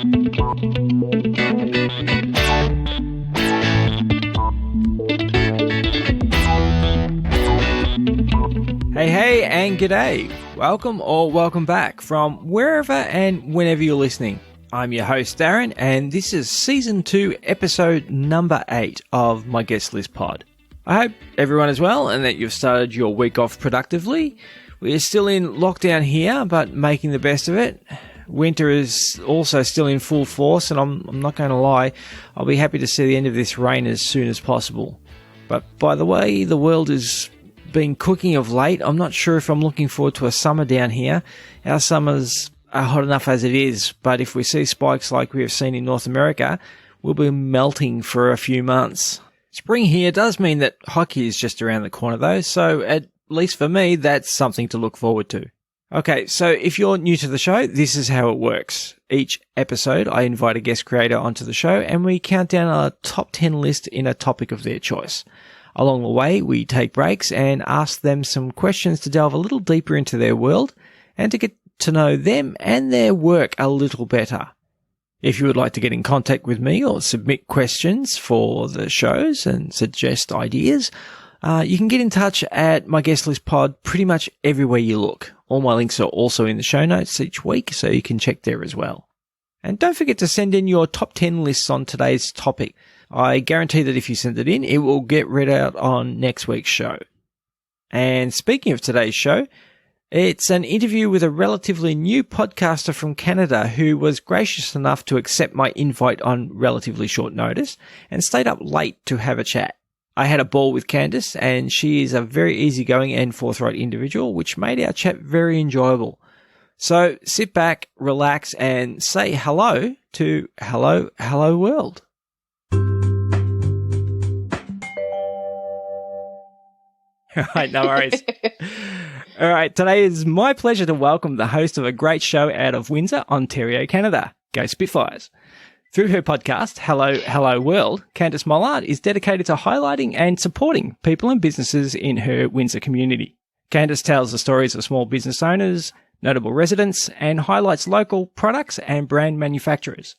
Hey, and g'day. Welcome or welcome back from wherever and whenever you're listening. I'm your host, Darren, and this is Season 2, Episode number 8 of my Guest List Pod. I hope everyone is well and that you've started your week off productively. We're still in lockdown here, but making the best of it. Winter is also still in full force, and I'm not going to lie, I'll be happy to see the end of this rain as soon as possible. But by the way the world is been cooking of late, I'm not sure if I'm looking forward to a summer down here. Our summers are hot enough as it is, but if we see spikes like we have seen in North America, we'll be melting for a few months. Spring here does mean that hockey is just around the corner though, so at least for me, that's something to look forward to. Okay, so if you're new to the show, this is how it works. Each episode, I invite a guest creator onto the show and we count down a top 10 list in a topic of their choice. Along the way, we take breaks and ask them some questions to delve a little deeper into their world and to get to know them and their work a little better. If you would like to get in contact with me or submit questions for the shows and suggest ideas, you can get in touch at my guest list pod pretty much everywhere you look. All my links are also in the show notes each week, so you can check there as well. And don't forget to send in your top 10 lists on today's topic. I guarantee that if you send it in, it will get read out on next week's show. And speaking of today's show, it's an interview with a relatively new podcaster from Canada who was gracious enough to accept my invite on relatively short notice and stayed up late to have a chat. I had a ball with Candyce, and she is a very easygoing and forthright individual, which made our chat very enjoyable. So sit back, relax, and say hello to Hello World. All right, no worries. All right, today is my pleasure to welcome the host of a great show out of Windsor, Ontario, Canada. Go Spitfires. Through her podcast, Hello World, Candyce Mollard is dedicated to highlighting and supporting people and businesses in her Windsor community. Candyce tells the stories of small business owners, notable residents, and highlights local products and brand manufacturers.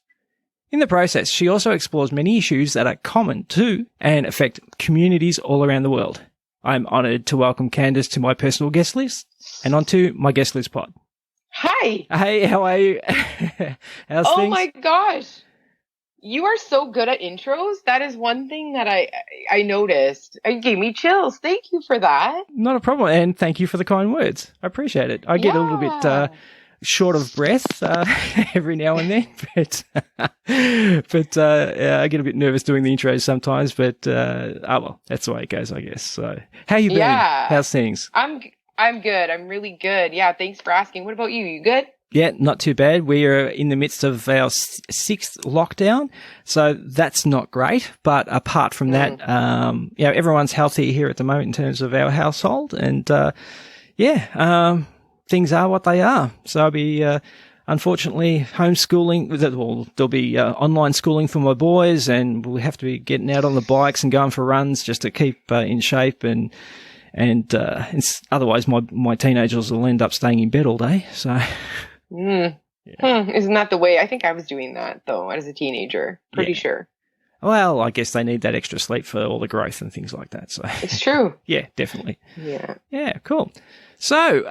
In the process, she also explores many issues that are common to and affect communities all around the world. I'm honoured to welcome Candyce to my personal guest list and onto my guest list pod. Hi. Hey, how are you? How's things? My gosh. You are so good at intros. That is one thing that I noticed. It gave me chills. Thank you for that. Not a problem. And thank you for the kind words. I appreciate it. I get a little bit short of breath every now and then, but I get a bit nervous doing the intros sometimes, but well, that's the way it goes, I guess. So how you been? Yeah. How's things? I'm good. I'm really good. Yeah, thanks for asking. What about you? You good? Yeah, not too bad. We are in the midst of our sixth lockdown, so that's not great. But apart from that, everyone's healthy here at the moment in terms of our household, and things are what they are. So I'll be, unfortunately, homeschooling. There'll be online schooling for my boys, and we'll have to be getting out on the bikes and going for runs just to keep in shape. And otherwise, my teenagers will end up staying in bed all day. So, Isn't that the way? I think I was doing that though as a teenager. Pretty sure. Well, I guess they need that extra sleep for all the growth and things like that. So it's true. Yeah, definitely. Yeah. Yeah, cool. So,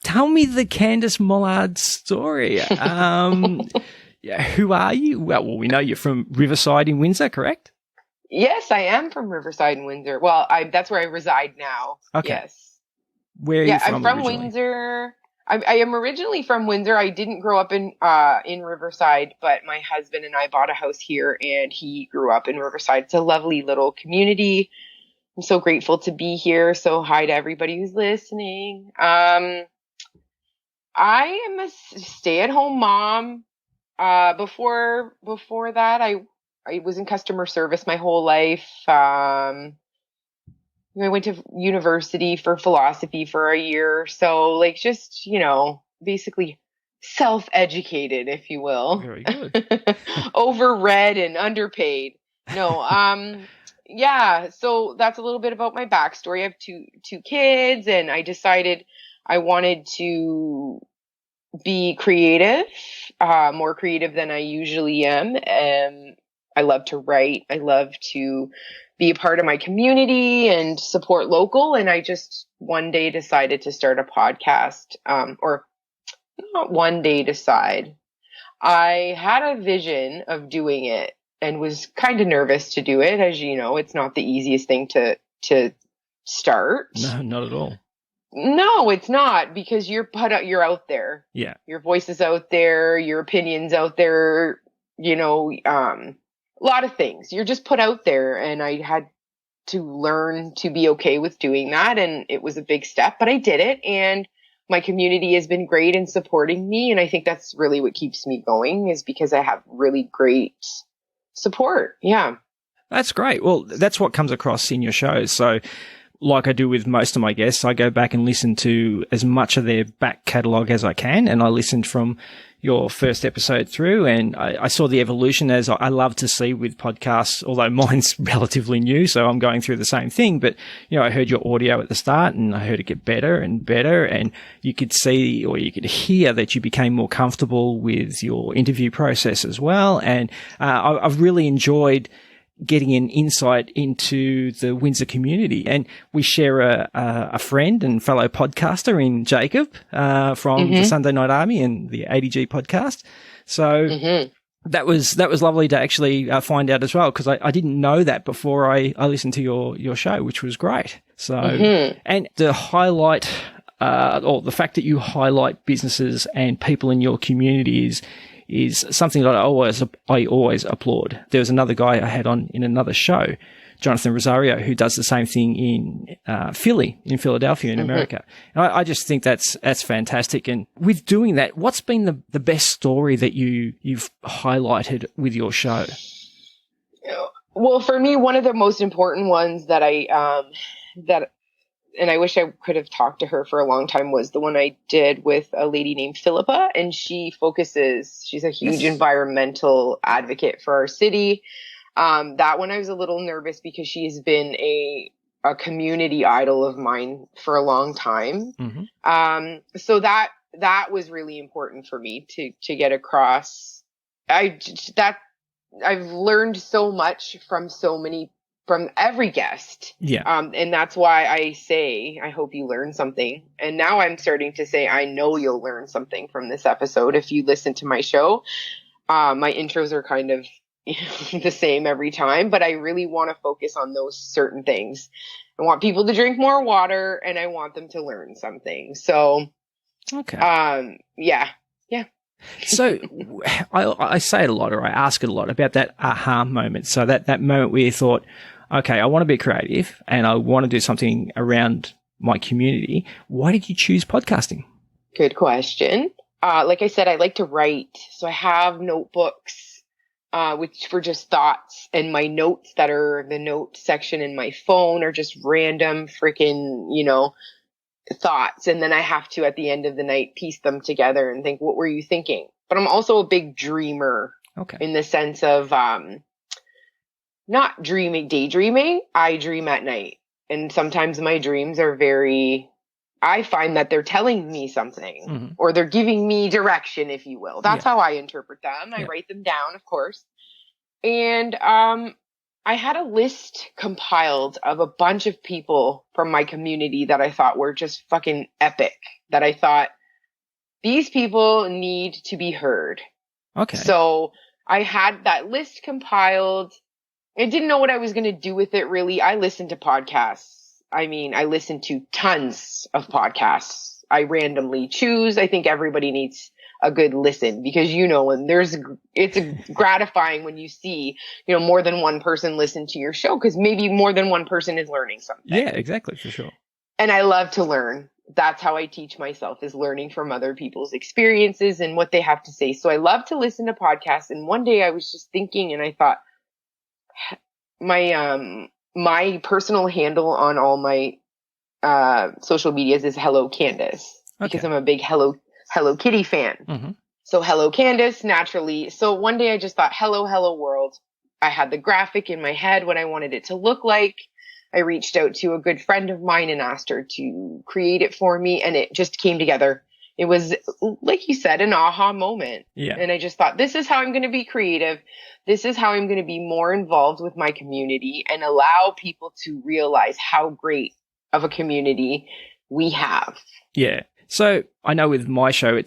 tell me the Candyce Mollard story. Who are you? Well, we know you're from Riverside in Windsor, correct? Yes, I am from Riverside in Windsor. Well, that's where I reside now. Okay. Yes. Where are you from? I'm from originally? Windsor. I am originally from Windsor. I didn't grow up in Riverside, but my husband and I bought a house here, and he grew up in Riverside. It's a lovely little community. I'm so grateful to be here. So hi to everybody who's listening. I am a stay-at-home mom. Before that, I was in customer service my whole life. I went to university for philosophy for a year. So basically self-educated, if you will. Very good. Overread and underpaid. No, so that's a little bit about my backstory. I have two kids, and I decided I wanted to be creative more creative than I usually am. I love to write. I love to be a part of my community and support local. And I just one day decided to start a podcast, or not one day decide. I had a vision of doing it and was kind of nervous to do it. As you know, it's not the easiest thing to start. No, not at all. No, it's not, because you're out there. Yeah. Your voice is out there, your opinion's out there, a lot of things. You're just put out there, and I had to learn to be okay with doing that, and it was a big step, but I did it, and my community has been great in supporting me, and I think that's really what keeps me going, is because I have really great support. Yeah. That's great. Well, that's what comes across in your shows. So, like I do with most of my guests, I go back and listen to as much of their back catalogue as I can. And I listened from your first episode through, and I saw the evolution, as I love to see with podcasts, although mine's relatively new, so I'm going through the same thing. But, I heard your audio at the start, and I heard it get better and better, and you could see, or you could hear, that you became more comfortable with your interview process as well. And I've really enjoyed getting an insight into the Windsor community. And we share a friend and fellow podcaster in Jacob from the Sunday Night Army and the ADG podcast. So that was lovely to actually find out as well, because I didn't know that before I listened to your show, which was great. So, and the highlight, or the fact that you highlight businesses and people in your community is something that I always applaud. There was another guy I had on in another show, Jonathan Rosario, who does the same thing in Philadelphia in America. And I just think that's fantastic. And with doing that, what's been the best story that you've highlighted with your show? Well, for me, one of the most important ones that and I wish I could have talked to her for a long time, was the one I did with a lady named Philippa. And she's a huge environmental advocate for our city. That one I was a little nervous, because she's been a community idol of mine for a long time. So that was really important for me to get across. I've learned so much from every guest. Yeah. And that's why I say, I hope you learn something. And now I'm starting to say, I know you'll learn something from this episode if you listen to my show. My intros are kind of the same every time, but I really want to focus on those certain things. I want people to drink more water, and I want them to learn something. So, okay. Yeah. So I say it a lot, or I ask it a lot, about that aha moment. So that moment where you thought, okay, I want to be creative and I want to do something around my community. Why did you choose podcasting? Good question. Like I said, I like to write. So I have notebooks, which for just thoughts, and my notes that are the note section in my phone are just random freaking, thoughts. And then I have to, at the end of the night, piece them together and think, what were you thinking? But I'm also a big dreamer. Okay. In the sense of, not daydreaming. I dream at night. And sometimes my dreams are I find that they're telling me something, or they're giving me direction, if you will. That's how I interpret them. I write them down, of course. And, I had a list compiled of a bunch of people from my community that I thought were just fucking epic, that I thought, these people need to be heard. Okay. So I had that list compiled. I didn't know what I was going to do with it, really. I listened to podcasts. I listen to tons of podcasts. I randomly choose. I think everybody needs a good listen, because it's gratifying when you see, more than one person listen to your show, because maybe more than one person is learning something. Yeah, exactly, for sure. And I love to learn. That's how I teach myself, is learning from other people's experiences and what they have to say. So I love to listen to podcasts. And one day I was just thinking, and I thought, my personal handle on all my social medias is Hello Candyce, because I'm a big Hello Kitty fan. So Hello Candyce, naturally. So one day I just thought, hello world. I had the graphic in my head, what I wanted it to look like. I reached out to a good friend of mine and asked her to create it for me, and it just came together it was, like you said, an aha moment. Yeah. And I just thought, this is how I'm going to be creative. This is how I'm going to be more involved with my community and allow people to realize how great of a community we have. Yeah. So I know with my show,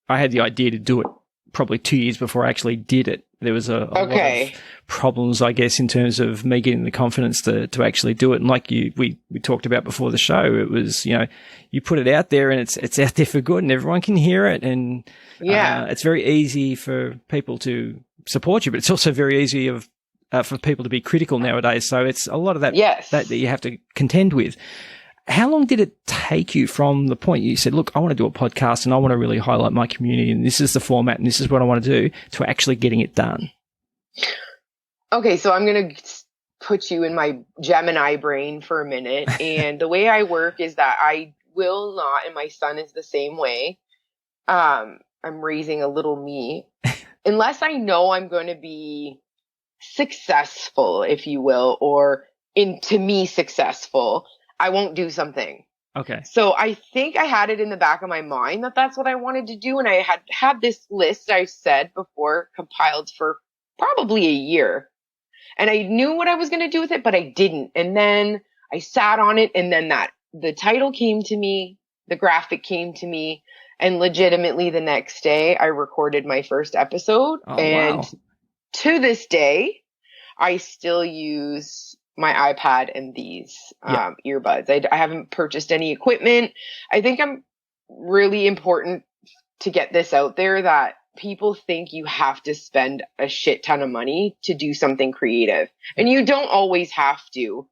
I had the idea to do it probably 2 years before I actually did it. There was a lot of problems, I guess, in terms of me getting the confidence to actually do it. And like we talked about before the show, it was, you put it out there and it's out there for good and everyone can hear it. And it's very easy for people to support you, but it's also very easy for people to be critical nowadays. So it's a lot of that that you have to contend with. How long did it take you from the point you said, look, I want to do a podcast and I want to really highlight my community and this is the format and this is what I want to do, to actually getting it done? Okay, so I'm going to put you in my Gemini brain for a minute. And the way I work is that I will not, and my son is the same way. I'm raising a little me. Unless I know I'm going to be successful, if you will, or to me successful, I won't do something. Okay. So I think I had it in the back of my mind that that's what I wanted to do. And I had this list I said before compiled for probably a year. And I knew what I was going to do with it, but I didn't. And then I sat on it. And then the title came to me, the graphic came to me. And legitimately the next day I recorded my first episode. Oh, and wow. To this day, I still use my iPad and these earbuds. I haven't purchased any equipment. I think I'm really important to get this out there that people think you have to spend a shit ton of money to do something creative. And you don't always have to.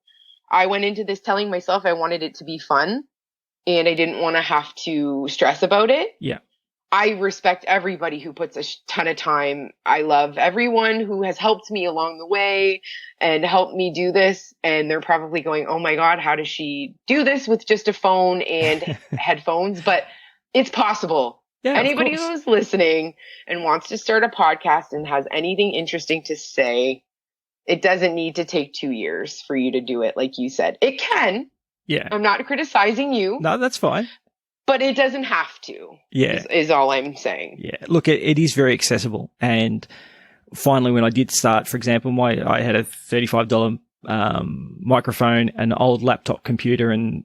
I went into this telling myself I wanted it to be fun and I didn't want to have to stress about it. Yeah. I respect everybody who puts a ton of time. I love everyone who has helped me along the way and helped me do this. And they're probably going, oh my God, how does she do this with just a phone and headphones? But it's possible. Yeah, anybody who's listening and wants to start a podcast and has anything interesting to say, it doesn't need to take 2 years for you to do it. Like you said, it can. Yeah. I'm not criticizing you. No, that's fine. But it doesn't have to. Yeah. Is all I'm saying. Yeah. Look, it is very accessible. And finally, when I did start, for example, I had a $35 microphone, an old laptop computer, and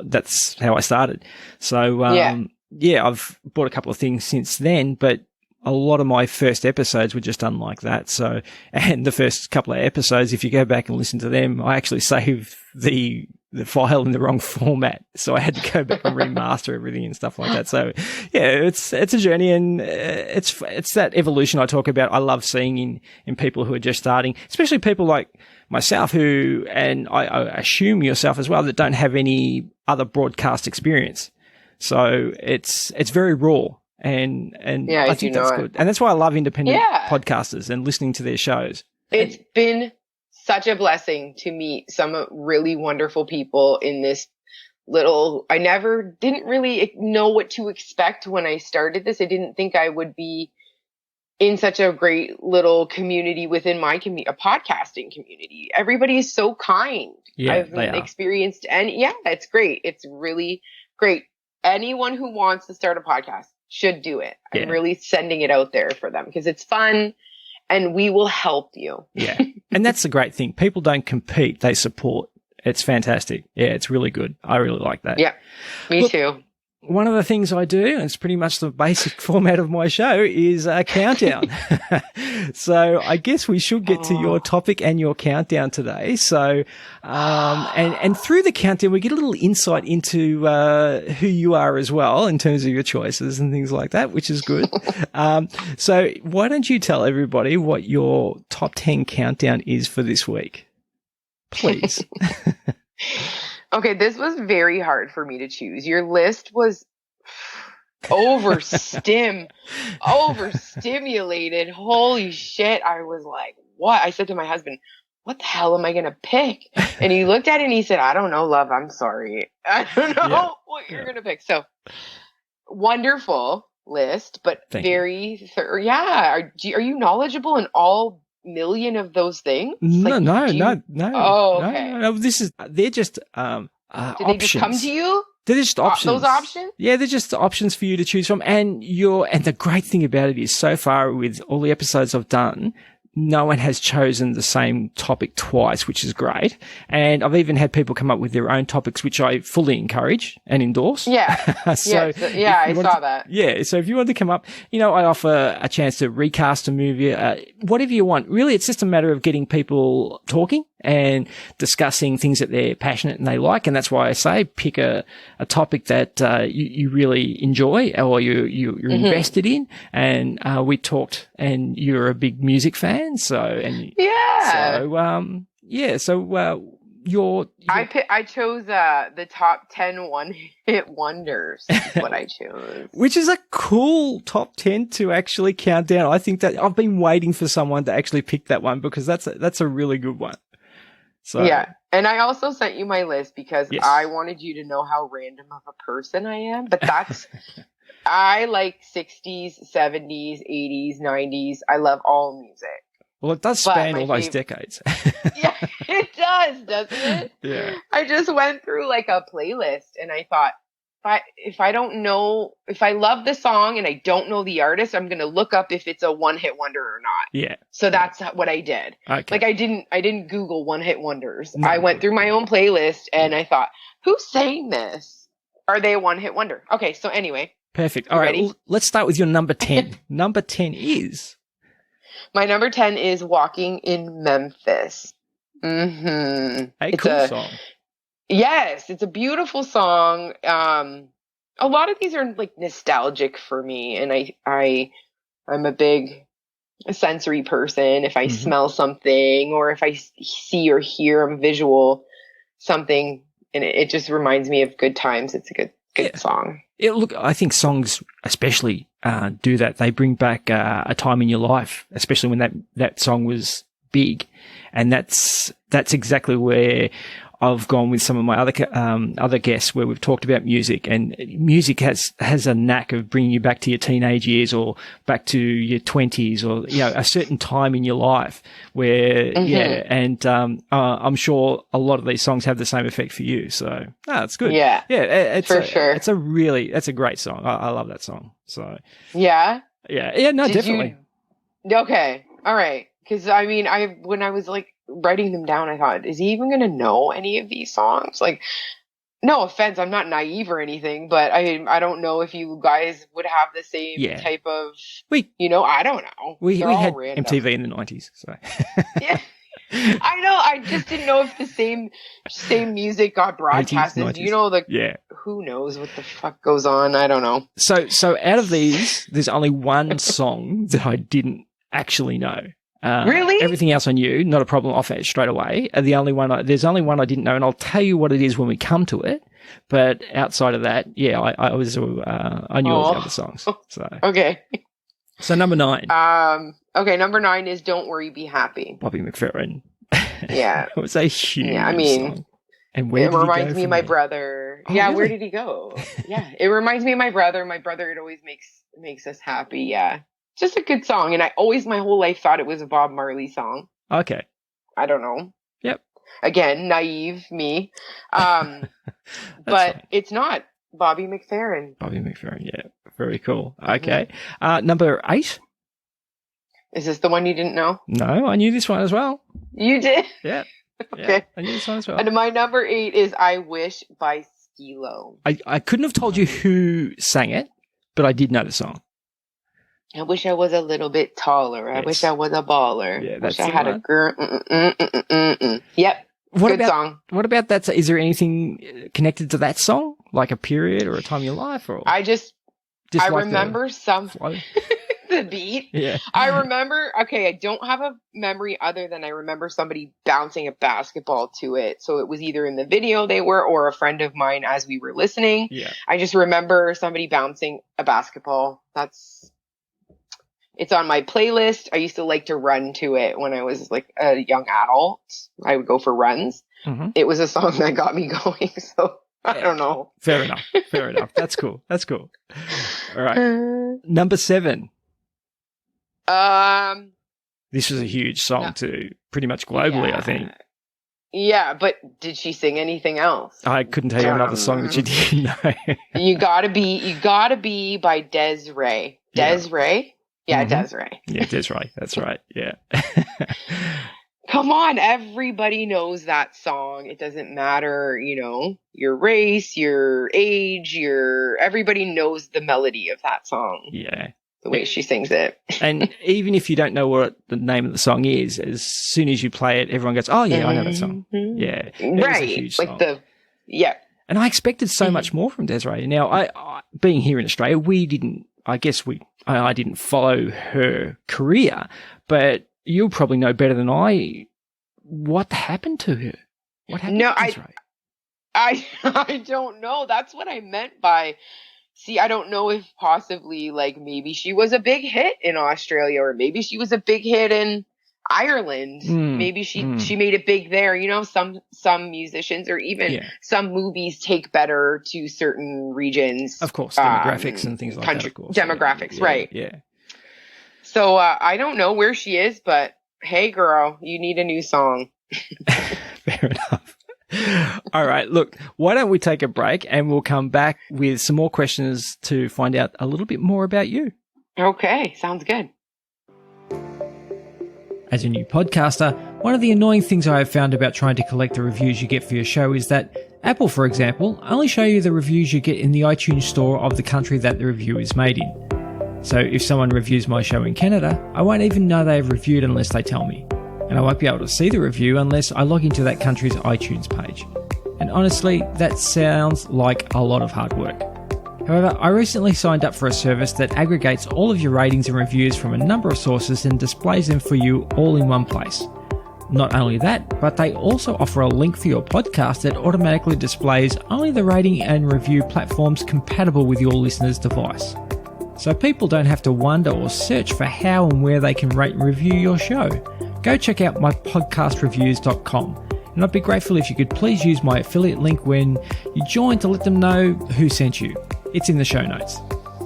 that's how I started. So, I've bought a couple of things since then, but a lot of my first episodes were just done like that. So, and the first couple of episodes, if you go back and listen to them, I actually saved the file in the wrong format. So I had to go back and remaster everything and stuff like that. So yeah, it's a journey, and it's that evolution I talk about. I love seeing in people who are just starting, especially people like myself and I assume yourself as well, that don't have any other broadcast experience. So it's very raw. And I think that's good. And that's why I love independent podcasters and listening to their shows. It's been such a blessing to meet some really wonderful people in this I didn't really know what to expect when I started this. I didn't think I would be in such a great little community within my community, a podcasting community. Everybody is so kind. Yeah, I've experienced, and it's great. It's really great. Anyone who wants to start a podcast should do it. Yeah. I'm really sending it out there for them because it's fun and we will help you. Yeah. And that's the great thing. People don't compete, they support. It's fantastic. Yeah, it's really good. I really like that. Yeah, me too. One of the things I do, and it's pretty much the basic format of my show, is a countdown. So I guess we should get to your topic and your countdown today. So, and through the countdown, we get a little insight into who you are as well in terms of your choices and things like that, which is good. So why don't you tell everybody what your top 10 countdown is for this week, please? Okay, this was very hard for me to choose. Your list was overstimulated. Holy shit. I was like, what? I said to my husband, what the hell am I going to pick? And he looked at it and he said, I don't know, love. I'm sorry. I don't know what you're going to pick. So wonderful list, but Thank very, are you knowledgeable in all million of those things? No. Oh, okay. No. They're just Did they just come to you? They're just options. Those options? Yeah, they're just options for you to choose from. And the great thing about it is so far with all the episodes I've done, no one has chosen the same topic twice, which is great. And I've even had people come up with their own topics, which I fully encourage and endorse. Yeah. I saw that. Yeah. So if you want to come up, I offer a chance to recast a movie, whatever you want. Really, it's just a matter of getting people talking and discussing things that they're passionate and they like. And that's why I say pick a topic that you really enjoy or you're invested in. And we talked, and you're a big music fan. I chose the top 10 one-hit wonders is what I chose. Which is a cool top 10 to actually count down. I think that I've been waiting for someone to actually pick that one because that's a really good one. So yeah. And I also sent you my list because I wanted you to know how random of a person I am. But that's, I like 60s, 70s, 80s, 90s. I love all music. Well, it does span all those decades. Yeah, it does, doesn't it? Yeah. I just went through like a playlist and I thought, if I love the song and I don't know the artist, I'm going to look up if it's a one-hit wonder or not. Yeah. So that's what I did. Okay. Like I didn't Google one-hit wonders. No. I went through my own playlist and I thought, who's saying this? Are they a one-hit wonder? Okay, so anyway. Perfect. All right, well, let's start with your number 10. Number 10 is? My number 10 is Walking in Memphis. A cool song. Yes, it's a beautiful song. A lot of these are like nostalgic for me, and I'm a big sensory person. If I smell something or if I see or hear a visual something, and it just reminds me of good times. It's a good song. Look, I think songs especially do that. They bring back a time in your life, especially when that song was big, and that's exactly where I've gone with some of my other guests where we've talked about music, and music has a knack of bringing you back to your teenage years or back to your 20s or a certain time in your life where I'm sure a lot of these songs have the same effect for you. So it's good. Yeah, it's for sure. It's a great song. I love that song. So yeah, definitely. Okay, all right. Because when I was like writing them down, I thought, is he even going to know any of these songs? Like, no offense, I'm not naive or anything, but I don't know if you guys would have the same type of, I don't know. We had random. MTV in the 90s, so. Yeah, I know. I just didn't know if the same music got broadcasted. 80s, who knows what the fuck goes on? I don't know. So out of these, there's only one song that I didn't actually know. Really? Everything else I knew, not a problem, off it straight away. There's only one I didn't know, and I'll tell you what it is when we come to it. But outside of that, I knew all the other songs. So okay. So number 9. Okay, number 9 is "Don't Worry, Be Happy." Bobby McFerrin. Yeah, it was a huge song. And it reminds me of my brother. Oh, yeah, really? Where did he go? Yeah, it reminds me of my brother. My brother, it always makes us happy. Yeah. Just a good song, and I always my whole life thought it was a Bob Marley song. Okay. I don't know. Yep. Again, naive me. But fine. It's not. Bobby McFerrin. Bobby McFerrin, yeah. Very cool. Okay. Number 8? Is this the one you didn't know? No, I knew this one as well. You did? Yeah. Okay. Yeah, I knew this one as well. And my number 8 is "I Wish" by Skee-Lo. I couldn't have told you who sang it, but I did know the song. I wish I was a little bit taller. I wish I was a baller. Yeah, that's wish I had a girl. Yep. Good song. What about that? Is there anything connected to that song? Like a period or a time in your life? Or I like remember the beat. Yeah. I remember, I don't have a memory other than I remember somebody bouncing a basketball to it. So it was either in the video they were or a friend of mine as we were listening. Yeah. I just remember somebody bouncing a basketball. It's on my playlist. I used to like to run to it when I was like a young adult. I would go for runs. Mm-hmm. It was a song that got me going. So I don't know. Fair enough. That's cool. All right. Number 7. This was a huge song too, pretty much globally, I think. Yeah, but did she sing anything else? I couldn't tell you another song that she did. No. You gotta be by Des'ree. Des'ree? Yeah, Des'ree. Yeah, Des'ree. That's right. Yeah. Come on, everybody knows that song. It doesn't matter, your race, your age, everybody knows the melody of that song. Yeah. The way she sings it. And even if you don't know what the name of the song is, as soon as you play it, everyone goes, "Oh yeah, I know that song." Yeah. Right. A huge song. Yeah. And I expected so much more from Des'ree. Now, I being here in Australia, I didn't follow her career, but you'll probably know better than I what happened to her. What happened to Des'ree? I don't know. That's what I meant by, I don't know if possibly maybe she was a big hit in Australia, or maybe she was a big hit in Ireland. Maybe she made it big there. Some musicians or even some movies take better to certain regions. Of course, demographics and things like that. Of course. Demographics, right. Yeah. So I don't know where she is, but hey girl, you need a new song. Fair enough. All right, look, why don't we take a break and we'll come back with some more questions to find out a little bit more about you. Okay, sounds good. As a new podcaster, one of the annoying things I have found about trying to collect the reviews you get for your show is that Apple, for example, only show you the reviews you get in the iTunes store of the country that the review is made in. So if someone reviews my show in Canada, I won't even know they've reviewed unless they tell me. And I won't be able to see the review unless I log into that country's iTunes page. And honestly, that sounds like a lot of hard work. However, I recently signed up for a service that aggregates all of your ratings and reviews from a number of sources and displays them for you all in one place. Not only that, but they also offer a link for your podcast that automatically displays only the rating and review platforms compatible with your listener's device. So people don't have to wonder or search for how and where they can rate and review your show. Go check out mypodcastreviews.com, and I'd be grateful if you could please use my affiliate link when you join to let them know who sent you. It's in the show notes.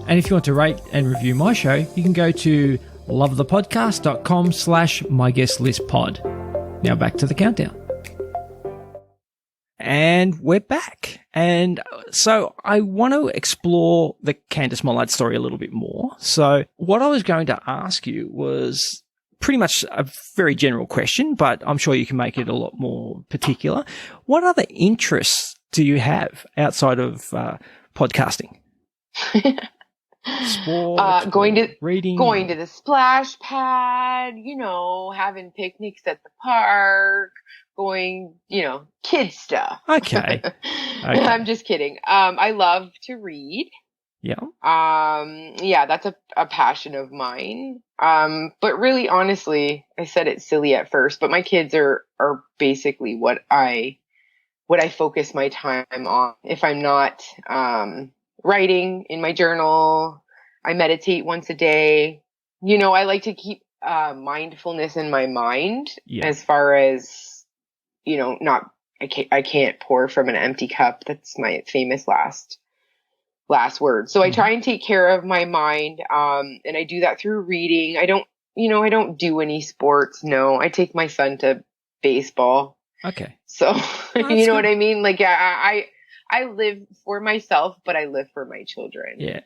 And if you want to rate and review my show, you can go to lovethepodcast.com/myguestlistpod. Now back to the countdown. And we're back. And so I want to explore the Candyce Mollard story a little bit more. So what I was going to ask you was pretty much a very general question, but I'm sure you can make it a lot more particular. What other interests do you have outside of podcasting? Sport, reading, going to the splash pad, having picnics at the park, going, kid stuff. Okay. I'm just kidding. I love to read. Yeah. Yeah, that's a passion of mine. But really, honestly, I said it's silly at first, but my kids are basically what I focus my time on. If I'm not, writing in my journal, I meditate once a day. I like to keep, mindfulness in my mind as far as, I can't pour from an empty cup. That's my famous last word. So I try and take care of my mind. And I do that through reading. I don't do any sports. No, I take my son to baseball. Okay. So, you know what I mean? I live for myself, but I live for my children. Yeah.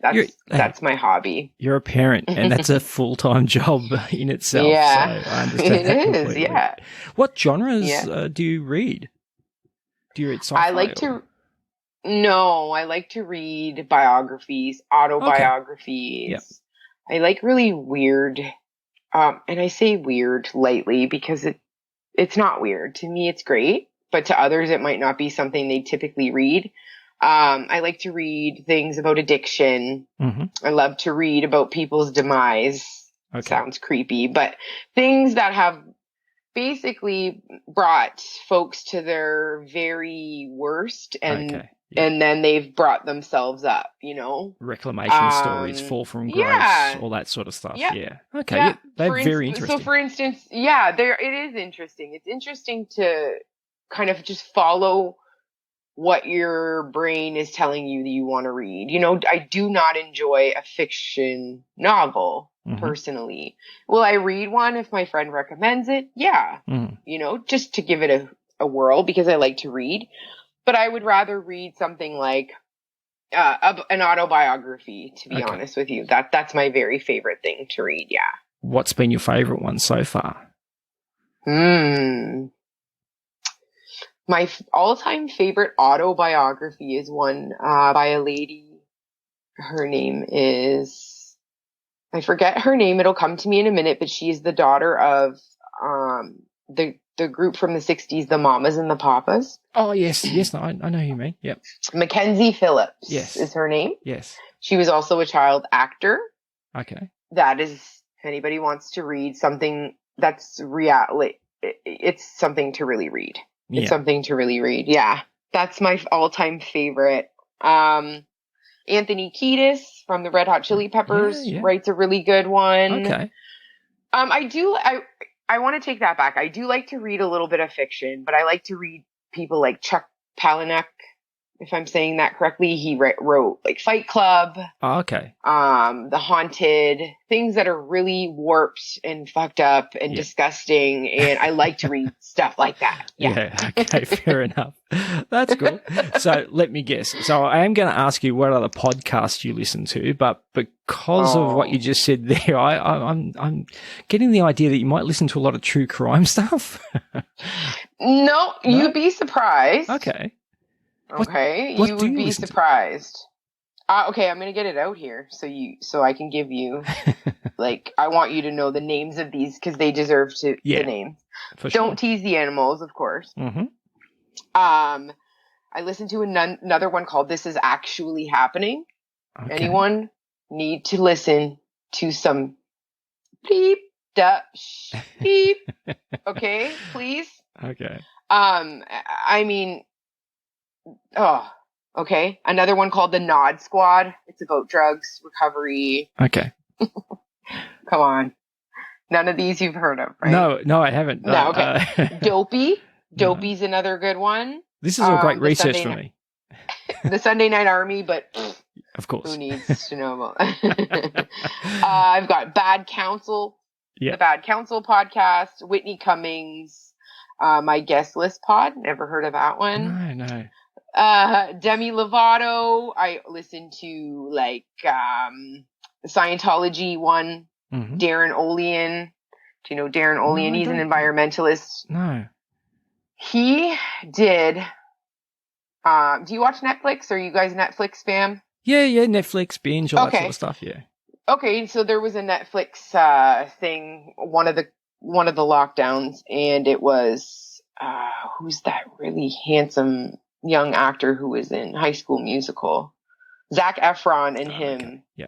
That's my hobby. You're a parent, and that's a full-time job in itself. Yeah. So I understand that completely. It is, yeah. What genres do you read? Do you read sci-fi? I like to read biographies, autobiographies. Okay. Yep. I like really weird, and I say weird lightly because it's not weird. To me, it's great. But to others, it might not be something they typically read. I like to read things about addiction. I love to read about people's demise. Okay. Sounds creepy, but things that have basically brought folks to their very worst and then they've brought themselves up, Reclamation stories, fall from grace, all that sort of stuff. Yeah. Okay. Yeah. They're very interesting. So for instance, it is interesting. It's interesting to kind of just follow what your brain is telling you that you want to read. I do not enjoy a fiction novel personally. Will I read one if my friend recommends it? Yeah. Just to give it a whirl because I like to read. But I would rather read something like an autobiography, to be honest with you. That's my very favorite thing to read, yeah. What's been your favorite one so far? My all-time favorite autobiography is one by a lady. Her name is, I forget her name. It'll come to me in a minute, but she is the daughter of the group from the 60s, the Mamas and the Papas. Oh, yes. Yes, I know who you mean. Yep. Mackenzie Phillips is her name. Yes. She was also a child actor. Okay. That is, if anybody wants to read something that's it's something to really read. It's something to really read. Yeah. That's my all-time favorite. Anthony Kiedis from the Red Hot Chili Peppers writes a really good one. Okay. I want to take that back. I do like to read a little bit of fiction, but I like to read people like Chuck Palahniuk, if I'm saying that correctly. He wrote like Fight Club. Oh, okay. The Haunted, things that are really warped and fucked up and disgusting. And I like to read stuff like that. Yeah. Okay. Fair enough. That's cool. So let me guess. So I am going to ask you what other podcasts you listen to, but because of what you just said there, I'm getting the idea that you might listen to a lot of true crime stuff. No, you'd be surprised. Okay. Okay, what you would be surprised. Okay, I'm gonna get it out here so I can give you like, I want you to know the names of these because they deserve the names. Don't tease the animals, of course. Mm-hmm. I listened to another one called This Is Actually Happening. Okay. Anyone need to listen to some beep, beep? Okay, please. Okay. I mean. Oh, okay. Another one called The Nod Squad. It's about drugs, recovery. Okay. Come on. None of these you've heard of, right? No, I haven't. No, okay. Dopey. Dopey's another good one. This is all great research for me. The Sunday Night Army, but of course. Who needs to know about I've got Bad Counsel. Yeah. The Bad Counsel podcast. Whitney Cummings. My Guest List pod. Never heard of that one. No. Demi Lovato. I listen to like the Scientology one. Mm-hmm. Darren Olean. Do you know Darren Olean? No, he's an environmentalist. No. He did. Do you watch Netflix? Are you guys Netflix fam? Yeah. Netflix, binge, all that sort of stuff. Yeah. Okay, so there was a Netflix thing. One of the lockdowns, and it was who's that really handsome young actor who was in High School Musical? Zac Efron and him. Okay. Yeah.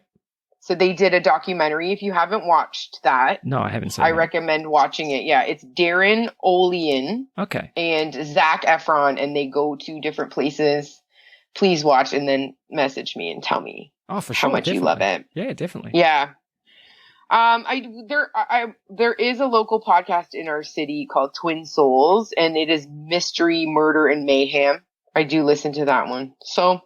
So they did a documentary. If you haven't watched that, no, I haven't seen. I recommend watching it. Yeah, it's Darren Olean. Okay. And Zac Efron, and they go to different places. Please watch and then message me and tell me how much definitely. You love it. Yeah, definitely. Yeah. There is a local podcast in our city called Twin Souls, and it is mystery, murder, and mayhem. I do listen to that one. So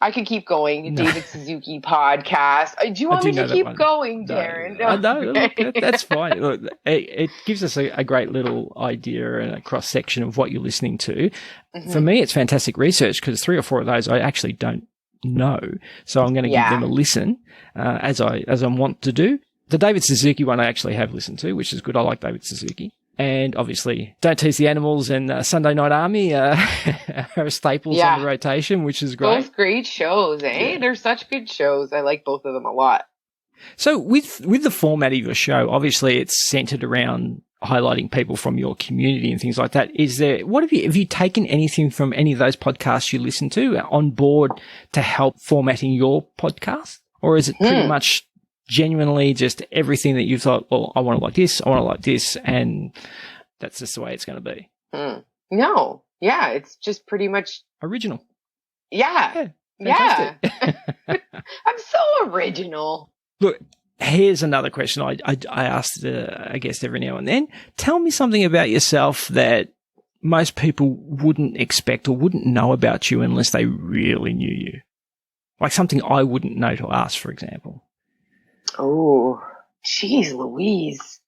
I could keep going. No. David Suzuki podcast. Do you want me to keep going, Darren? No, look, that's fine. Look, it gives us a great little idea and a cross section of what you're listening to. Mm-hmm. For me, it's fantastic research because 3 or 4 of those I actually don't know. So I'm going to give them a listen as I want to do. The David Suzuki one I actually have listened to, which is good. I like David Suzuki. And obviously, Don't Tease the Animals and Sunday Night Army are staples on the rotation, which is great. Both great shows, eh? Yeah. They're such good shows. I like both of them a lot. So with the format of your show, obviously it's centered around highlighting people from your community and things like that. Have you taken anything from any of those podcasts you listen to on board to help formatting your podcast? Or is it pretty much genuinely just everything that you've thought, well, I want to like this, and that's just the way it's going to be? No. Yeah, it's just pretty much original. Yeah. I'm so original. Look, here's another question I asked, I guess, every now and then. Tell me something about yourself that most people wouldn't expect or wouldn't know about you unless they really knew you. Like something I wouldn't know to ask, for example. Oh, geez, Louise.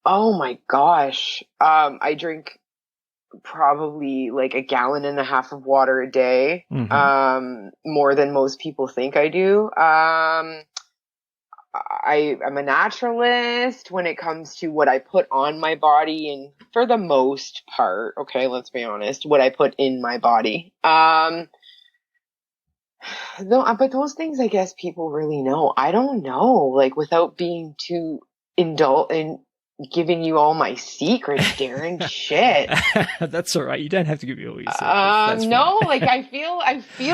Oh my gosh. I drink probably like a gallon and a half of water a day, more than most people think I do. I'm a naturalist when it comes to what I put on my body, and for the most part, okay, let's be honest, what I put in my body. But those things, I guess people really know. I don't know, like, without being too indulgent in giving you all my secrets, Darren. Shit. That's all right. You don't have to give me all your secrets. No, like I feel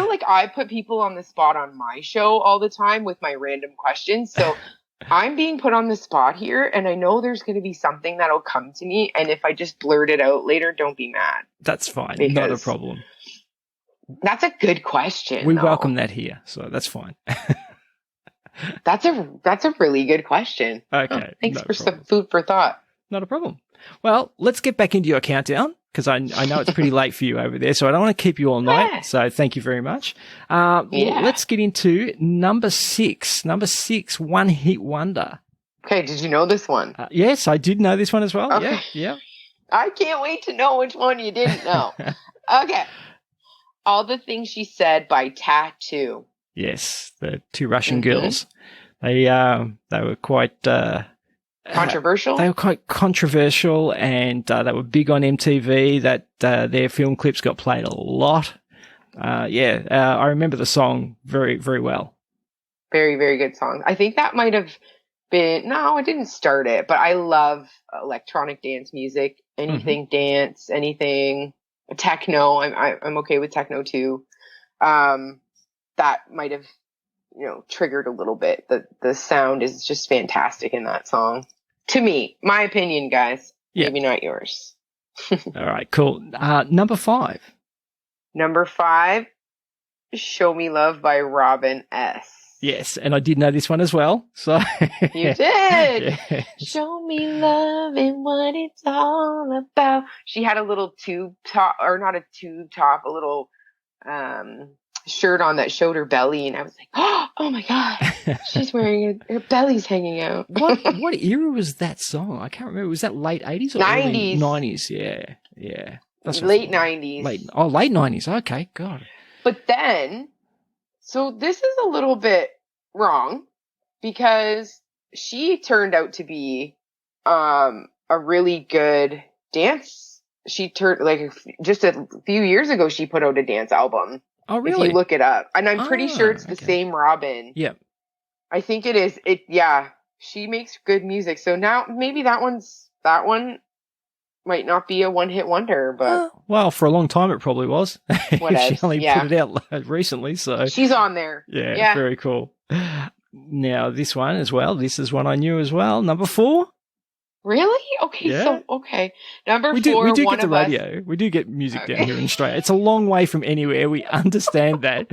like I put people on the spot on my show all the time with my random questions. So I'm being put on the spot here, and I know there's going to be something that'll come to me. And if I just blurt it out later, don't be mad. That's fine. Not a problem. That's a good question. We welcome that here, so that's fine. That's a really good question. Okay. Thanks for some food for thought. Not a problem. Well, let's get back into your countdown, because I know it's pretty late for you over there, so I don't want to keep you all night. Yeah. So thank you very much. Let's get into number 6. Number 6, One Hit Wonder. Okay, did you know this one? Yes, I did know this one as well. Okay. Yeah. I can't wait to know which one you didn't know. Okay. All the Things She Said by Tattoo. Yes, the two Russian girls. They were quite controversial. They were quite controversial, and they were big on MTV. That their film clips got played a lot. I remember the song very, very well. Very, very good song. I think that might have been. No, I didn't start it, but I love electronic dance music. Anything dance, anything techno. I'm okay with techno too. That might have, triggered a little bit. The sound is just fantastic in that song. To me, my opinion, guys. Yeah. Maybe not yours. All right, cool. Number 5. Number 5, Show Me Love by Robin S. Yes, and I did know this one as well. So you did. Yes. Show me love and what it's all about. She had a little tube top, or not a tube top, a little shirt on that showed her belly, and I was like, oh my god, she's wearing her belly's hanging out. What era was that song? I can't remember. Was that late 80s or 90s? 90s, yeah. That's late 90s. Late 90s. Okay, God. But then, so this is a little bit wrong, because she turned out to be a really good dance. She turned, like, just a few years ago, she put out a dance album. Oh, really? If you look it up. And I'm pretty sure it's the same Robin. Yeah. I think it is. She makes good music. So now maybe that one might not be a one-hit wonder, but... well, for a long time it probably was. Whatever. She only put it out recently, so... She's on there. Yeah, very cool. Now, this one as well. This is one I knew as well. Number 4. Really? Okay, yeah. Number 4, we do get the radio. We do get music down here in Australia. It's a long way from anywhere. We understand that.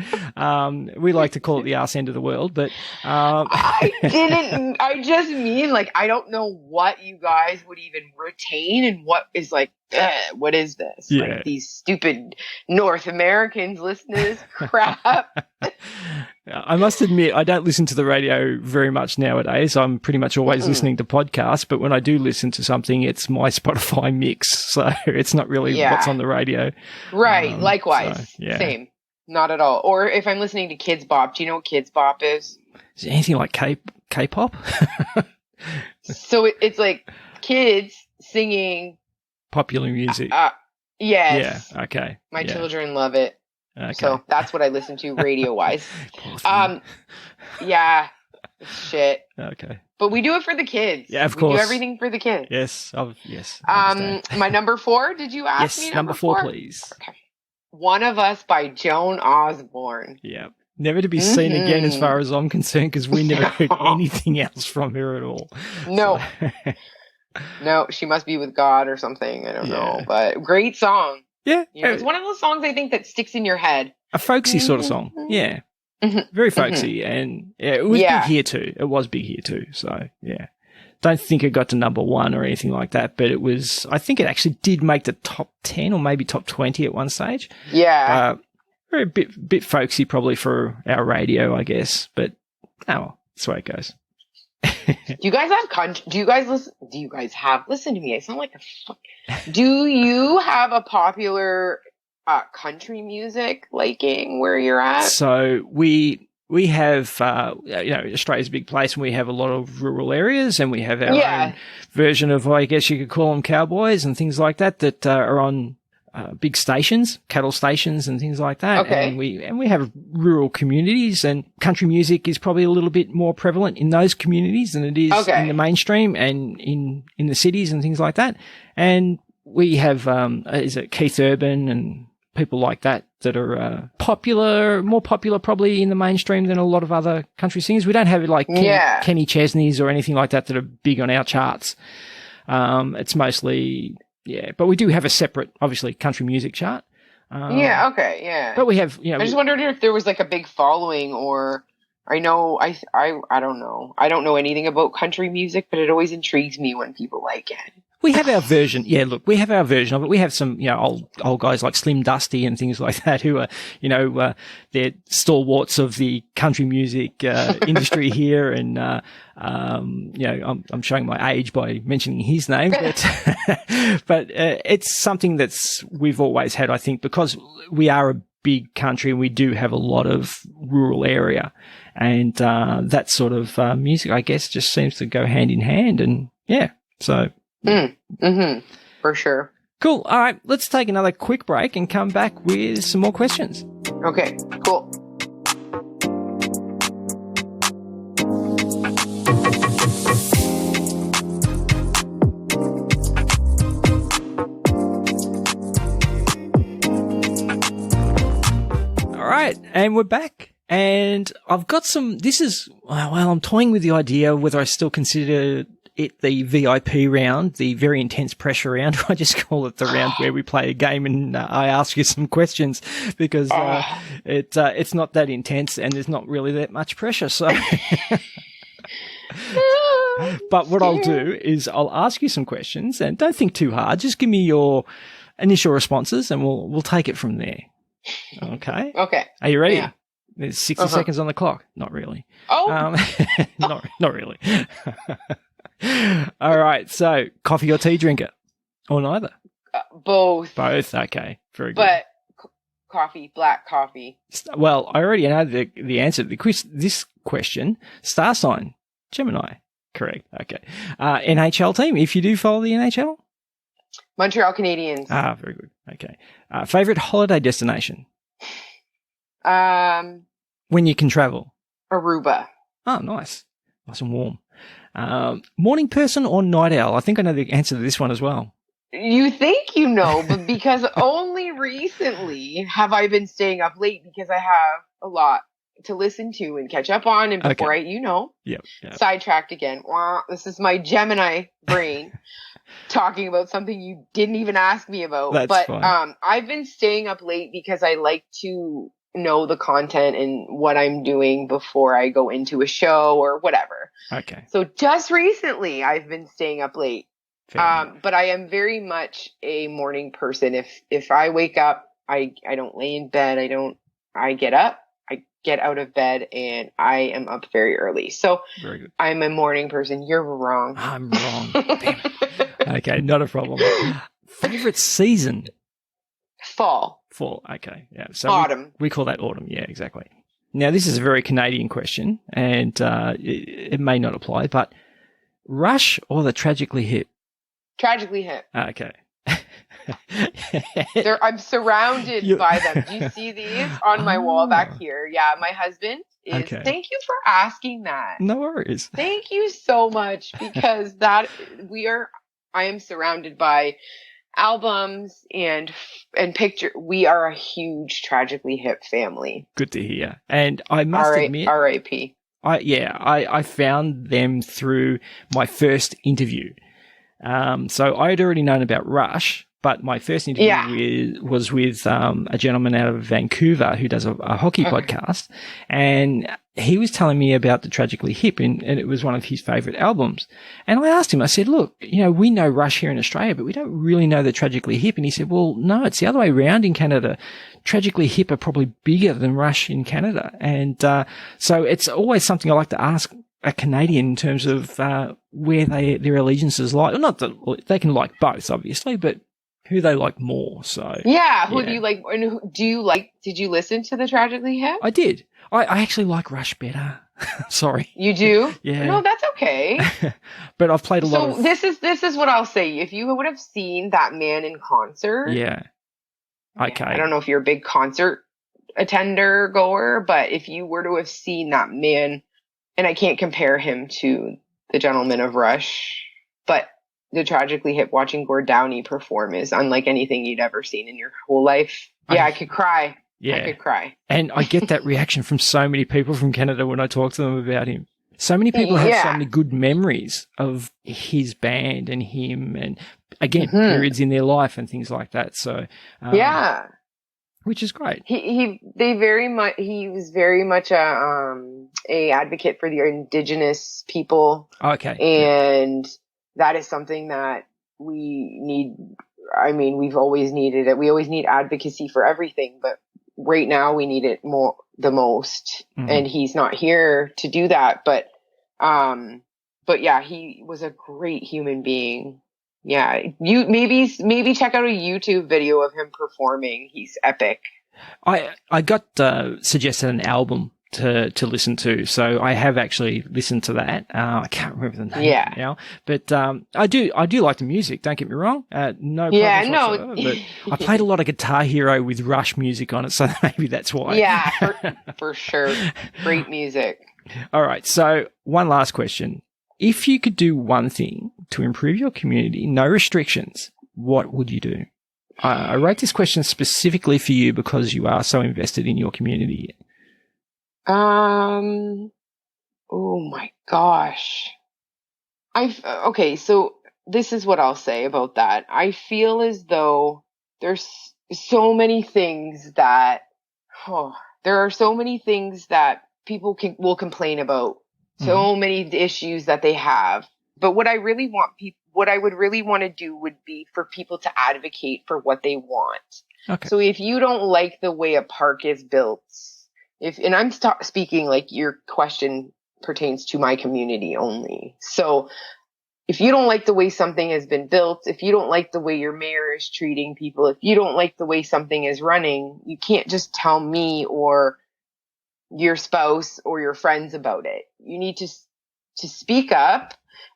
We like to call it the arse end of the world, but I just mean, like, I don't know what you guys would even retain, and what is like, what is this? Yeah. Like, these stupid North Americans listen to this crap. I must admit, I don't listen to the radio very much nowadays. I'm pretty much always listening to podcasts, but when I do listen to something, it's my Spotify mix. So it's not really what's on the radio. Right. Likewise. So, yeah. Same. Not at all. Or if I'm listening to Kids Bop, do you know what Kids Bop is? Is it anything like K-pop? So it's like kids singing popular music. Yes. Yeah. Okay. My children love it. Okay. So that's what I listen to radio-wise. Yeah, it's shit. Okay. But we do it for the kids. Yeah, of course. We do everything for the kids. Yes. Yes. My number 4, did you ask me? Yes, number 4, please. Okay. One of Us by Joan Osborne. Yeah. Never to be seen again as far as I'm concerned, because we never heard anything else from her at all. No. So. No, she must be with God or something. I don't know. But great song. Yeah. It's one of those songs I think that sticks in your head. A folksy sort of song. Yeah. Very folksy. And it was big here too. It was big here too. So, yeah. Don't think it got to number 1 or anything like that, but I think it actually did make the top 10 or maybe top 20 at one stage. Yeah. Very bit folksy probably for our radio, I guess. But, that's the way it goes. Do you guys have country? Do you guys listen? Do you guys have? Listen to me. I sound like a fuck. Do you have a popular country music liking where you're at? So we have, Australia's a big place, and we have a lot of rural areas, and we have our own version of, I guess you could call them cowboys and things like that are on big stations, cattle stations and things like that. Okay. And we have rural communities, and country music is probably a little bit more prevalent in those communities than it is in the mainstream and in the cities and things like that. And we have, Keith Urban and people like that are more popular probably in the mainstream than a lot of other country singers. We don't have like Kenny Chesney's or anything like that are big on our charts. It's mostly... Yeah, but we do have a separate, obviously, country music chart. But we have, I just wondered if there was like a big following, or I don't know. I don't know anything about country music, but it always intrigues me when people like it. We have our version. Yeah, look, we have our version of it. We have some, old guys like Slim Dusty and things like that who are, they're stalwarts of the country music industry here. And, I'm showing my age by mentioning his name, but it's something we've always had, I think, because we are a big country and we do have a lot of rural area, and that sort of music, I guess, just seems to go hand in hand. And so. For sure. Cool. All right, let's take another quick break and come back with some more questions. Okay, cool. All right, and we're back. And I've got I'm toying with the idea whether I still consider it the VIP round, the very intense pressure round. I just call it the round where we play a game and I ask you some questions because it's not that intense and there's not really that much pressure. So, but what I'll do is I'll ask you some questions, and don't think too hard. Just give me your initial responses and we'll take it from there. Okay. Okay. Are you ready? Yeah. There's 60 seconds on the clock. Not really. Oh. Not really. All right. So, coffee or tea drinker, or neither? Both. Both. Okay. Very good. But coffee, black coffee. Well, I already know the answer to this question. Star sign, Gemini. Correct. Okay. NHL team, if you do follow the NHL? Montreal Canadiens. Very good. Okay. Favorite holiday destination? When you can travel? Aruba. Oh, nice. Nice and warm. Morning person or night owl? I think I know the answer to this one as well. You think you know, but because only recently have I been staying up late because I have a lot to listen to and catch up on, and before Yep. sidetracked again. This is my Gemini brain talking about something you didn't even ask me about. That's fine. I've been staying up late because I like to know the content and what I'm doing before I go into a show or whatever. Okay. So just recently I've been staying up late. But I am very much a morning person. If I wake up, I don't lay in bed. I get up, I get out of bed, and I am up very early. So very good. I'm a morning person. You're wrong. I'm wrong. Damn it. Okay, not a problem. Favorite season? Fall. Okay. Yeah. So autumn. We call that autumn. Yeah, exactly. Now, this is a very Canadian question, and it may not apply, but Rush or the Tragically Hip? Tragically Hip. Okay. I'm surrounded by them. Do you see these on my wall back here? Yeah, my husband is. Okay. Thank you for asking that. No worries. Thank you so much, because I am surrounded by albums and picture. We are a huge Tragically Hip family. Good to hear. And I must admit, R.I.P. I found them through my first interview. So I had already known about Rush, but my first interview was with a gentleman out of Vancouver who does a hockey podcast, and he was telling me about the Tragically Hip, and it was one of his favorite albums. And I asked him, I said, look, we know Rush here in Australia, but we don't really know the Tragically Hip. And he said, well, no, it's the other way around in Canada. Tragically Hip are probably bigger than Rush in Canada. And so it's always something I like to ask a Canadian in terms of where their allegiances lie. Well, not that they can like both, obviously, but who they like more. So Yeah, who do you like? And do you like? Did you listen to the Tragically Hip? I did. I actually like Rush better. Sorry. You do? Yeah. No, that's okay. But I've played a lot of. So this is what I'll say. If you would have seen that man in concert, Yeah. Okay. I don't know if you're a big concert attender goer, but if you were to have seen that man, and I can't compare him to the gentleman of Rush, but the Tragically Hip watching Gord Downie perform is unlike anything you'd ever seen in your whole life. Yeah, I could cry. Yeah. I could cry. And I get that reaction from so many people from Canada when I talk to them about him. So many people have so many good memories of his band and him, and again, periods in their life and things like that. So, which is great. He was very much a advocate for the Indigenous people. Okay. And that is something that we need. I mean, we've always needed it. We always need advocacy for everything, but right now we need it the most. And he's not here to do that. But yeah, he was a great human being. Yeah. You maybe check out a YouTube video of him performing. He's epic. I got suggested an album to listen to, so I have actually listened to that. I can't remember the name now, but I do like the music. Don't get me wrong. No problems whatsoever, but I played a lot of Guitar Hero with Rush music on it, so maybe that's why. Yeah, for sure. Great music. All right, so one last question. If you could do one thing to improve your community, no restrictions, what would you do? I wrote this question specifically for you because you are so invested in your community. Oh my gosh. Okay, so this is what I'll say about that. I feel as though there's so many things that, there are so many things that people will complain about. So many issues that they have. But what I would really want to do would be for people to advocate for what they want. Okay. So if you don't like the way a park is built, and I'm speaking like your question pertains to my community only. So if you don't like the way something has been built, if you don't like the way your mayor is treating people, if you don't like the way something is running, you can't just tell me or your spouse or your friends about it. You need to speak up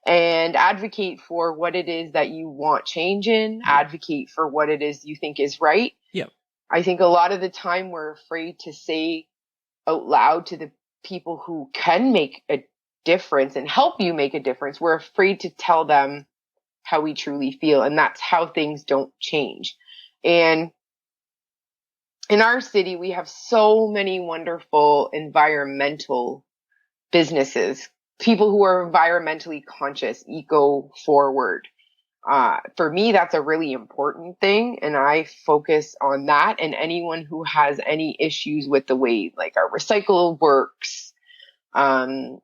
and advocate for what it is that you want change in, advocate for what it is you think is right. Yeah. I think a lot of the time we're afraid to say out loud to the people who can make a difference and help you make a difference. We're afraid to tell them how we truly feel, and that's how things don't change. And in our city, we have so many wonderful environmental businesses, people who are environmentally conscious, eco-forward. For me, that's a really important thing, and I focus on that. And anyone who has any issues with the way like our recycle works, the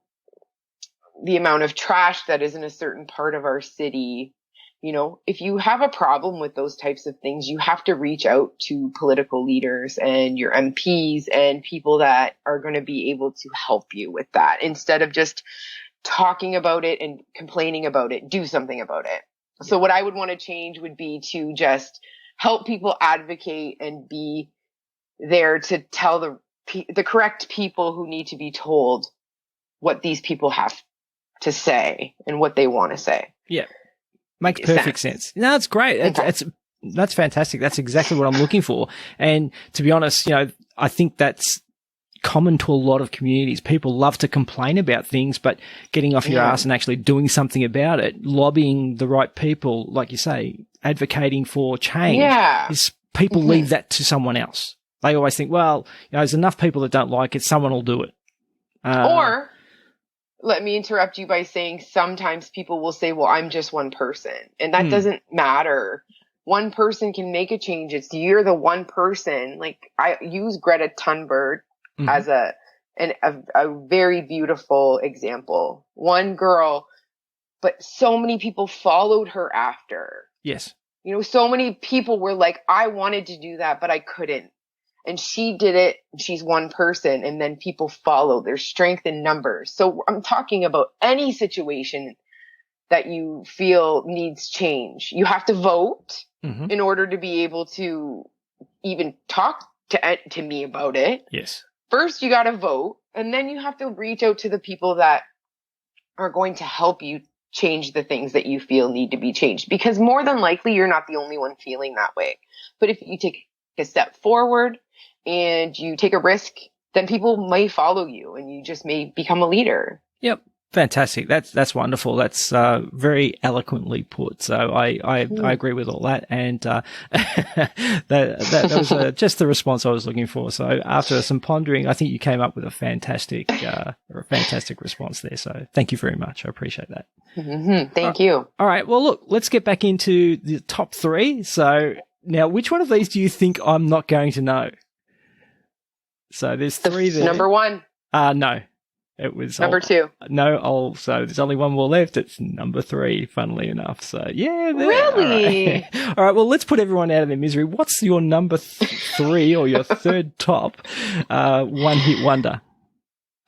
amount of trash that is in a certain part of our city, if you have a problem with those types of things, you have to reach out to political leaders and your MPs and people that are going to be able to help you with that. Instead of just talking about it and complaining about it, do something about it. So what I would want to change would be to just help people advocate and be there to tell the correct people who need to be told what these people have to say and what they want to say. Yeah. Makes perfect sense. No, it's great. That's fantastic. That's exactly what I'm looking for. And to be honest, I think that's common to a lot of communities. People love to complain about things, but getting off your ass and actually doing something about it, lobbying the right people, like you say, advocating for change, is people leave that to someone else. They always think, well, there's enough people that don't like it, someone will do it. Or let me interrupt you by saying sometimes people will say, well, I'm just one person. And that doesn't matter. One person can make a change. You're the one person. Like I use Greta Thunberg as a very beautiful example. One girl, but so many people followed her after. Yes. So many people were like, I wanted to do that, but I couldn't. and she did it. She's one person, and then people follow. There's strength in numbers. So I'm talking about any situation that you feel needs change. You have to vote in order to be able to even talk to me about it. Yes. First, you got to vote, and then you have to reach out to the people that are going to help you change the things that you feel need to be changed. Because more than likely, you're not the only one feeling that way. But if you take a step forward and you take a risk, then people may follow you and you just may become a leader. Yep. Fantastic. That's wonderful. That's very eloquently put. So I agree with all that. And that was just the response I was looking for. So after some pondering, I think you came up with a fantastic response there. So thank you very much. I appreciate that. Thank you. All right. Well, look, let's get back into the top three. So now, which one of these do you think I'm not going to know? So there's three there. Number one. No. It was number two. No, so there's only one more left. It's number three, funnily enough. So yeah, really. All right. Well, let's put everyone out of their misery. What's your number three or your third top one-hit wonder?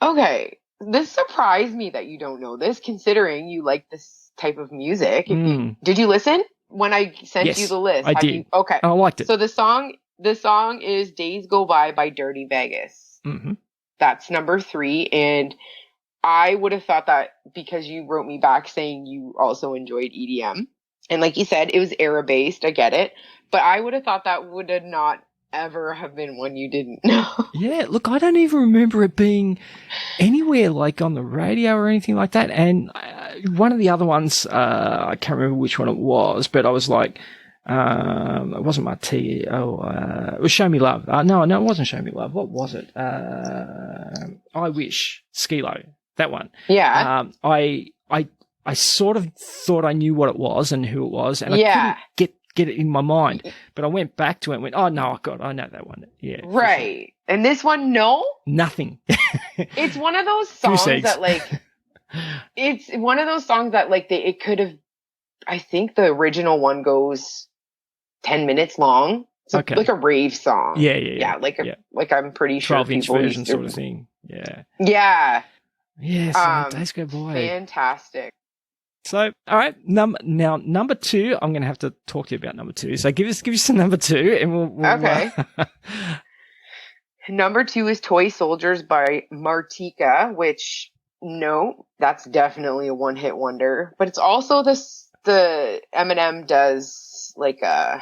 Okay, this surprised me that you don't know this, considering you like this type of music. Did you listen when I sent you the list? I did. Okay, I liked it. So the song is "Days Go by Dirty Vegas." That's number three. And I would have thought that because you wrote me back saying you also enjoyed EDM. And like you said, it was era-based. I get it. But I would have thought that would have not ever have been one you didn't know. Yeah, look, I don't even remember it being anywhere like on the radio or anything like that. And one of the other ones, I can't remember which one it was, but I was like, it wasn't Marti. It was Show Me Love. No, it wasn't Show Me Love. What was it? I Wish. Skilo. That one. Yeah. I sort of thought I knew what it was and who it was, and I couldn't get it in my mind. But I went back to it and went, oh no, God, I know that one. Yeah. Right. Sure. And this one, no? Nothing. It's one of those songs that it's one of those songs that it could have, I think the original one goes 10 minutes long. It's like a rave song. Yeah. Like I'm pretty sure 12-inch version sort of thing. Yeah. Yeah. Yeah, so Days Go By. Fantastic. So, all right, now number two, I'm going to have to talk to you about number two. So give us the number two and we'll okay. Number two is Toy Soldiers by Martika, which, no, that's definitely a one-hit wonder. But it's also the Eminem does like a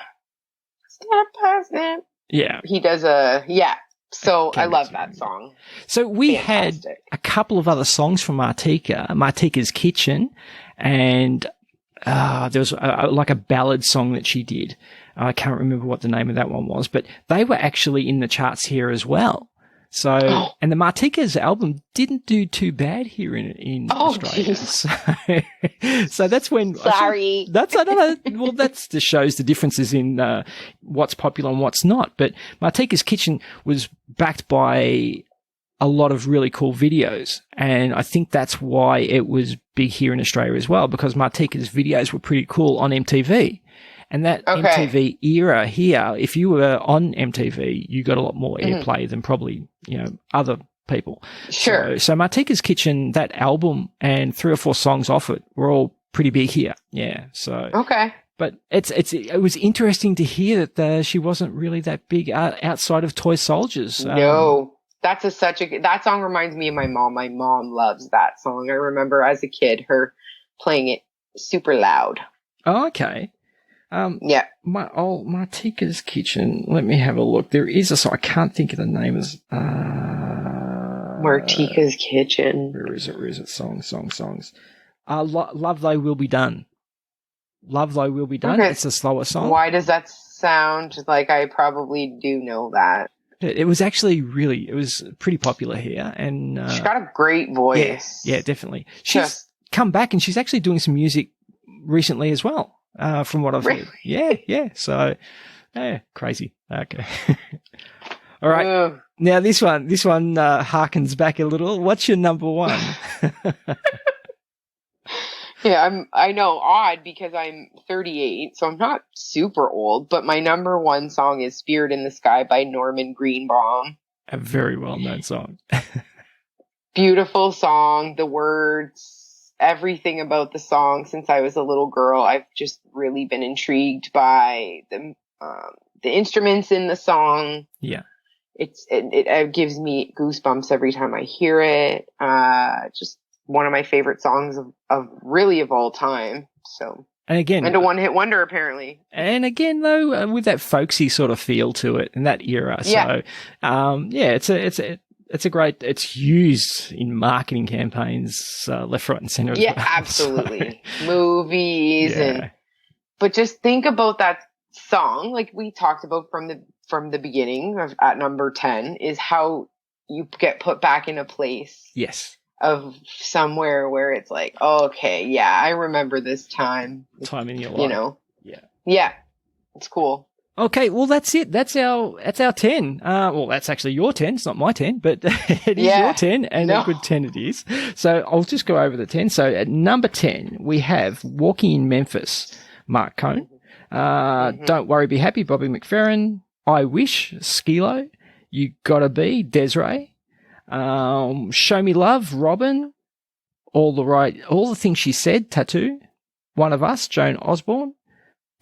step by step. Yeah. He does So I love that song. So we had a couple of other songs from Martika's Kitchen, and there was like a ballad song that she did. I can't remember what the name of that one was, but they were actually in the charts here as well. So, and the Martika's album didn't do too bad here in Australia. So that's when. Sorry. I don't know. Well, that's just shows the differences in what's popular and what's not. But Martika's Kitchen was backed by a lot of really cool videos, and I think that's why it was big here in Australia as well, because Martika's videos were pretty cool on MTV. And that MTV era here, if you were on MTV, you got a lot more airplay than probably, other people. Sure. So Martika's Kitchen, that album and 3 or 4 songs off it were all pretty big here. Yeah. So. Okay. But it was interesting to hear that she wasn't really that big outside of Toy Soldiers. No. That's that song reminds me of my mom. My mom loves that song. I remember as a kid her playing it super loud. Oh, okay. Martika's Kitchen. Let me have a look. There is a song. I can't think of the name of Martika's Kitchen. Where is it? Songs. Love Thy Will Be Done. Love Thy Will Be Done. Okay. It's a slower song. Why does that sound like I probably do know that? It was actually it was pretty popular here, and she's got a great voice. Yeah, definitely. She's come back and she's actually doing some music recently as well. From what I've heard. Yeah. So, crazy. Okay. All right. Now this one harkens back a little. What's your number one? Yeah, I know, odd because I'm 38, so I'm not super old, but my number one song is Spirit in the Sky by Norman Greenbaum. A very well-known song. Beautiful song, the words, everything about the song since I was a little girl. I've just really been intrigued by the instruments in the song. Yeah. It gives me goosebumps every time I hear it. Just one of my favorite songs of all time. So, and a one-hit wonder apparently. And again, though, with that folksy sort of feel to it in that era. Yeah. So, it's a great. It's used in marketing campaigns, left, right, and center. Yeah, well. absolutely. Movies but just think about that song, like we talked about from the beginning at number 10, is how you get put back in a place. Yes. Of somewhere where it's like, oh, okay, yeah, I remember this time in your life. You know. Yeah. It's cool. Okay, well that's it. That's our 10. Well, that's actually your 10. It's not my 10, but it is your 10, and a good 10 it is. So I'll just go over the 10. So at number 10, we have Walking in Memphis, Mark Cohn. Don't Worry, Be Happy, Bobby McFerrin. I Wish, Skilo. You Gotta Be, Desiree. Show Me Love, Robin. All the Things She Said, Tattoo. One of Us, Joan Osborne.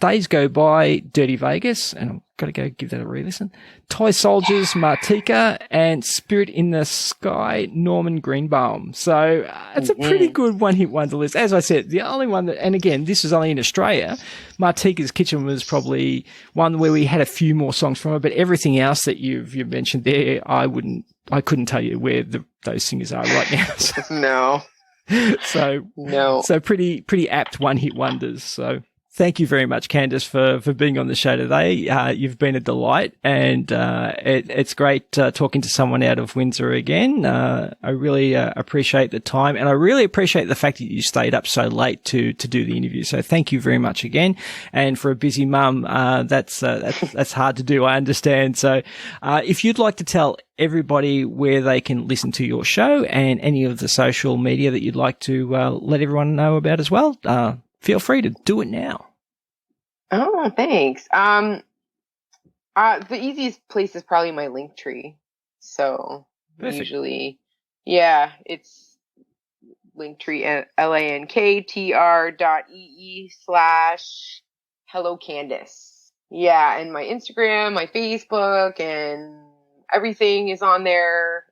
Days Go By, Dirty Vegas, and I've got to go give that a re-listen. Toy Soldiers, Martika, and Spirit in the Sky, Norman Greenbaum. So it's a pretty good one-hit wonder list. As I said, the only one that, and again, this is only in Australia, Martika's Kitchen was probably one where we had a few more songs from it, but everything else that you've mentioned there, I couldn't tell you where those singers are right now. So. No. So pretty apt one-hit wonders. So thank you very much, Candice, for being on the show today. You've been a delight, and it's great talking to someone out of Windsor again. I really appreciate the time, and I really appreciate the fact that you stayed up so late to do the interview. So thank you very much again. And for a busy mum, that's hard to do, I understand. So if you'd like to tell everybody where they can listen to your show and any of the social media that you'd like to let everyone know about as well, feel free to do it now. Oh, thanks. The easiest place is probably my Linktree. So Perfect. Usually, it's Linktree, linktr.ee/Hello Candice. Yeah, and my Instagram, my Facebook, and everything is on there.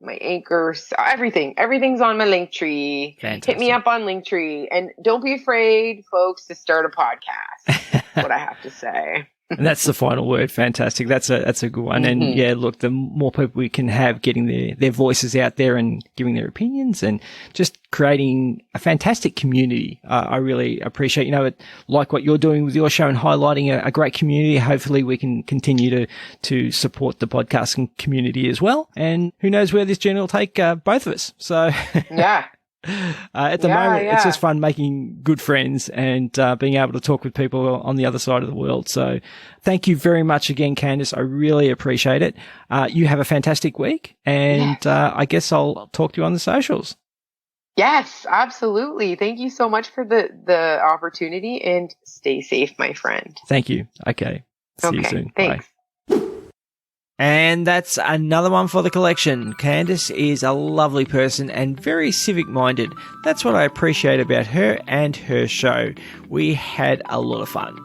My anchors, everything's on my Linktree. Fantastic. Hit me up on Linktree, and don't be afraid, folks, to start a podcast. That's what I have to say. And that's the final word. Fantastic. That's a good one. And yeah, look, the more people we can have getting their voices out there and giving their opinions and just creating a fantastic community. I really appreciate, like what you're doing with your show and highlighting a great community. Hopefully we can continue to support the podcasting community as well. And who knows where this journey will take both of us. So yeah. At the moment, it's just fun making good friends and being able to talk with people on the other side of the world. So thank you very much again, Candice. I really appreciate it. You have a fantastic week, and I guess I'll talk to you on the socials. Yes, absolutely. Thank you so much for the opportunity, and stay safe, my friend. Thank you. Okay. See you soon. Thanks. Bye. And that's another one for the collection. Candice is a lovely person and very civic-minded. That's what I appreciate about her and her show. We had a lot of fun.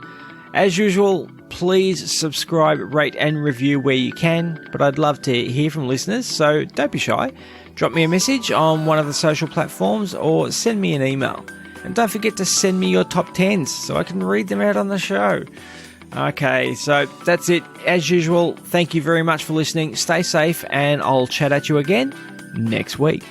As usual, please subscribe, rate and review where you can, but I'd love to hear from listeners, so don't be shy. Drop me a message on one of the social platforms or send me an email. And don't forget to send me your top 10s so I can read them out on the show. Okay, so that's it. As usual, thank you very much for listening. Stay safe, and I'll chat at you again next week.